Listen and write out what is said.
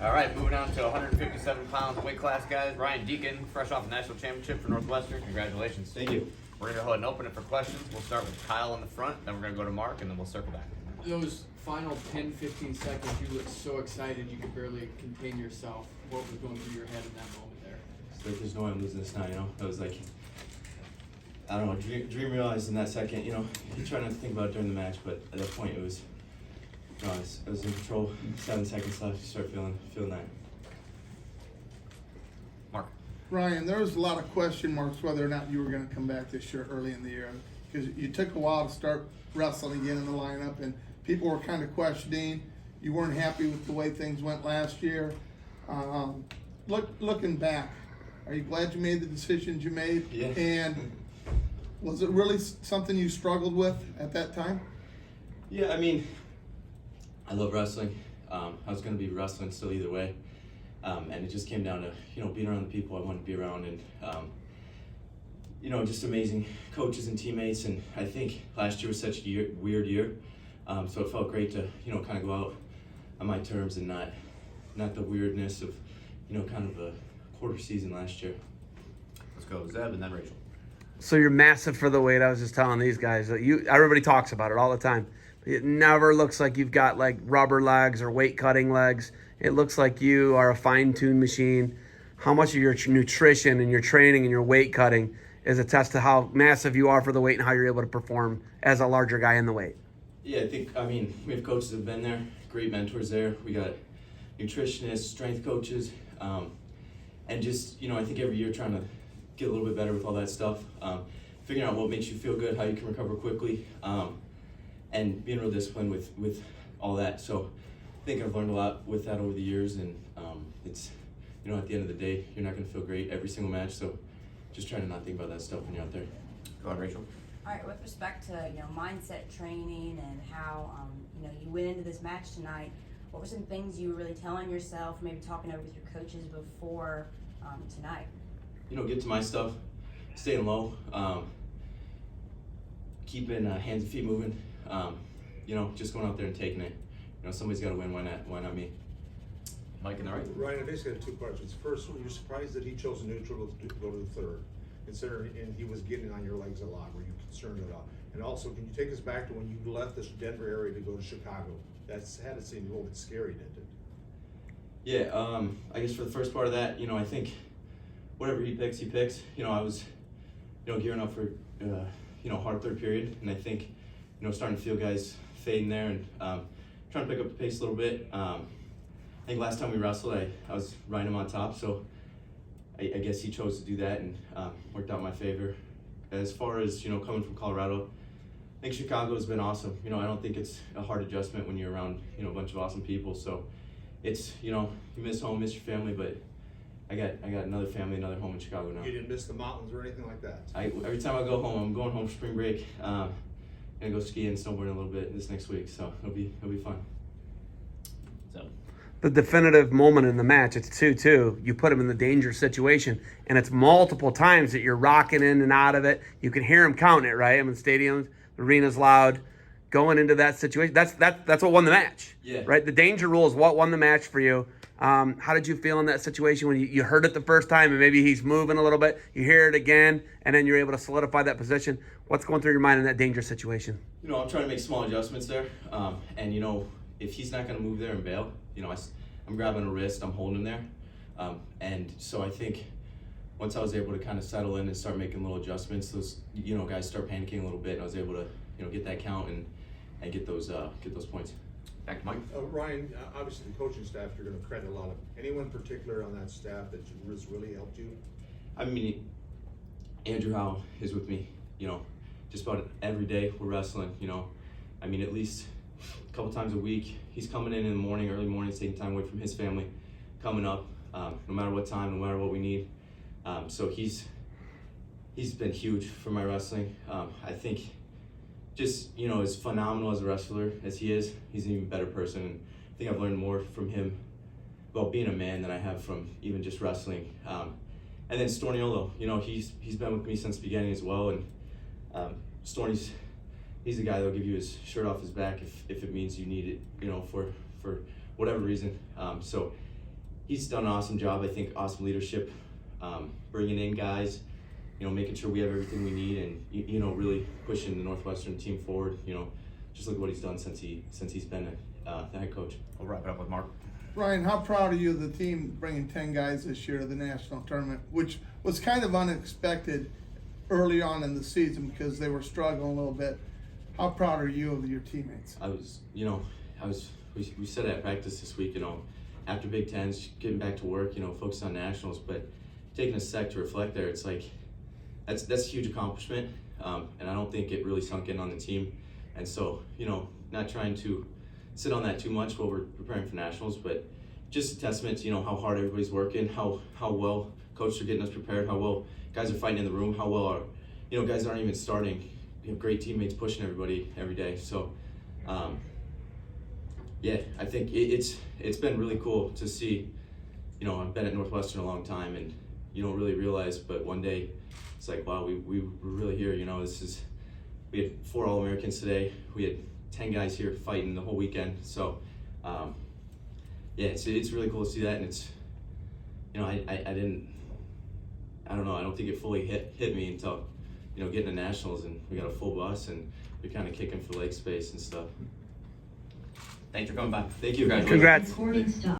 All right, moving on to 157 pounds weight class, guys. Ryan Deakin, fresh off the national championship for Northwestern. Congratulations. Thank you. We're going to go ahead and open it for questions. We'll start with Kyle in the front, then we're going to go to Mark, and then we'll circle back. Those final 10, 15 seconds, you looked so excited you could barely contain yourself. What was going through your head in that moment there? It's like there's no way I'm losing this now, you know? I was like, I don't know, dream realized in that second, you know, you try not to think about it during the match, but at that point it was, you know, I was in control. 7 seconds left, you start feeling that. Mark. Ryan, there was a lot of question marks whether or not you were going to come back this year early in the year, because you took a while to start wrestling again in the lineup, and people were kind of questioning. You weren't happy with the way things went last year. Looking back, are you glad you made the decisions you made? Yeah. And was it really something you struggled with at that time? Yeah, I mean, I love wrestling. I was going to be wrestling still either way. And it just came down to, you know, being around the people I wanted to be around and, you know, just amazing coaches and teammates. And I think last year was such a weird year. So it felt great to, you know, kind of go out on my terms and not the weirdness of, you know, kind of a quarter season last year. Let's go with Zeb and then Rachel. So you're massive for the weight. I was just telling these guys that everybody talks about it all the time. It never looks like you've got like rubber legs or weight cutting legs. It looks like you are a fine-tuned machine. How much of your nutrition and your training and your weight cutting is a test to how massive you are for the weight and how you're able to perform as a larger guy in the weight? Yeah, I mean, we have coaches that have been there, great mentors there. We got nutritionists, strength coaches, and just, you know, I think every year trying to get a little bit better with all that stuff, figuring out what makes you feel good, how you can recover quickly, and being real disciplined with all that. So I think I've learned a lot with that over the years, and it's, you know, at the end of the day, you're not going to feel great every single match, so just trying to not think about that stuff when you're out there. Go on, Rachel. All right, with respect to, you know, mindset training and how, you know, you went into this match tonight, what were some things you were really telling yourself, maybe talking over with your coaches before tonight? You know, get to my stuff, staying low, keeping hands and feet moving, you know, just going out there and taking it. You know, somebody's got to win, why not me? Mike in the right. Ryan, I basically have two questions. First, were you surprised that he chose neutral to go to the third? Considering, and he was getting on your legs a lot, were you concerned at all? And also, can you take us back to when you left this Denver area to go to Chicago? That's had to seem a little bit scary, didn't it? Yeah, I guess for the first part of that, you know, I think whatever he picks, he picks. You know, I was, you know, gearing up for, you know, hard third period, and I think, you know, starting to feel guys fading there and trying to pick up the pace a little bit. I think last time we wrestled, I was riding him on top, so I guess he chose to do that and worked out in my favor. As far as, you know, coming from Colorado, I think Chicago has been awesome. You know, I don't think it's a hard adjustment when you're around, you know, a bunch of awesome people. So it's, you know, you miss home, miss your family, but I got another family, another home in Chicago now. You didn't miss the mountains or anything like that? Every time I go home, I'm going home for spring break. Gonna go skiing and snowboarding a little bit this next week, so it'll be fun. So. The definitive moment in the match, it's 2-2. You put him in the danger situation, and it's multiple times that you're rocking in and out of it. You can hear him counting it, right? I mean, stadiums, the arena's loud. Going into that situation, that's what won the match, Yeah. right? The danger rule is what won the match for you. How did you feel in that situation when you heard it the first time and maybe he's moving a little bit, you hear it again, and then you're able to solidify that position? What's going through your mind in that danger situation? You know, I'm trying to make small adjustments there, and you know, if he's not going to move there and bail, you know, I'm grabbing a wrist, I'm holding him there, and so I think once I was able to kind of settle in and start making little adjustments, those, you know, guys start panicking a little bit, and I was able to, you know, get that count and get those points. Back to Mike. Ryan, obviously the coaching staff, you're going to credit a lot of. Anyone in particular on that staff that has really helped you? I mean, Andrew Howe is with me, you know, just about every day we're wrestling, you know. I mean, at least a couple times a week. He's coming in the morning, early mornings, taking time away from his family, coming up, no matter what time, no matter what we need. So he's been huge for my wrestling. I think just, you know, as phenomenal as a wrestler as he is, he's an even better person. And I think I've learned more from him about being a man than I have from even just wrestling. And then Storniolo, you know, he's been with me since the beginning as well. And Storny's, he's the guy that'll give you his shirt off his back if it means you need it, you know, for whatever reason. So he's done an awesome job. I think awesome leadership, bringing in guys, making sure we have everything we need, and really pushing the Northwestern team forward. Just look at what he's done since he's been the head coach. We'll wrap it up with Mark. Ryan, how proud are you of the team bringing 10 guys this year to the national tournament, which was kind of unexpected early on in the season because they were struggling a little bit. How proud are you of your teammates? We said at practice this week, after Big Tens, getting back to work, focused on nationals, but taking a sec to reflect there, it's like, that's a huge accomplishment, and I don't think it really sunk in on the team. And so, not trying to sit on that too much while we're preparing for nationals, but just a testament to, how hard everybody's working, how well coaches are getting us prepared, how well guys are fighting in the room, how well our, guys aren't even starting. Great teammates pushing everybody every day. So, yeah, I think it's been really cool to see. I've been at Northwestern a long time, and you don't really realize, but one day it's like, wow, we were really here. We had 4 All-Americans today. We had 10 guys here fighting the whole weekend. So, yeah, it's really cool to see that, and it's, I don't think it fully hit me until, getting to nationals, and we got a full bus, and we're kind of kicking for leg space and stuff. Thanks for coming by. Thank you. Congrats. Recording stop.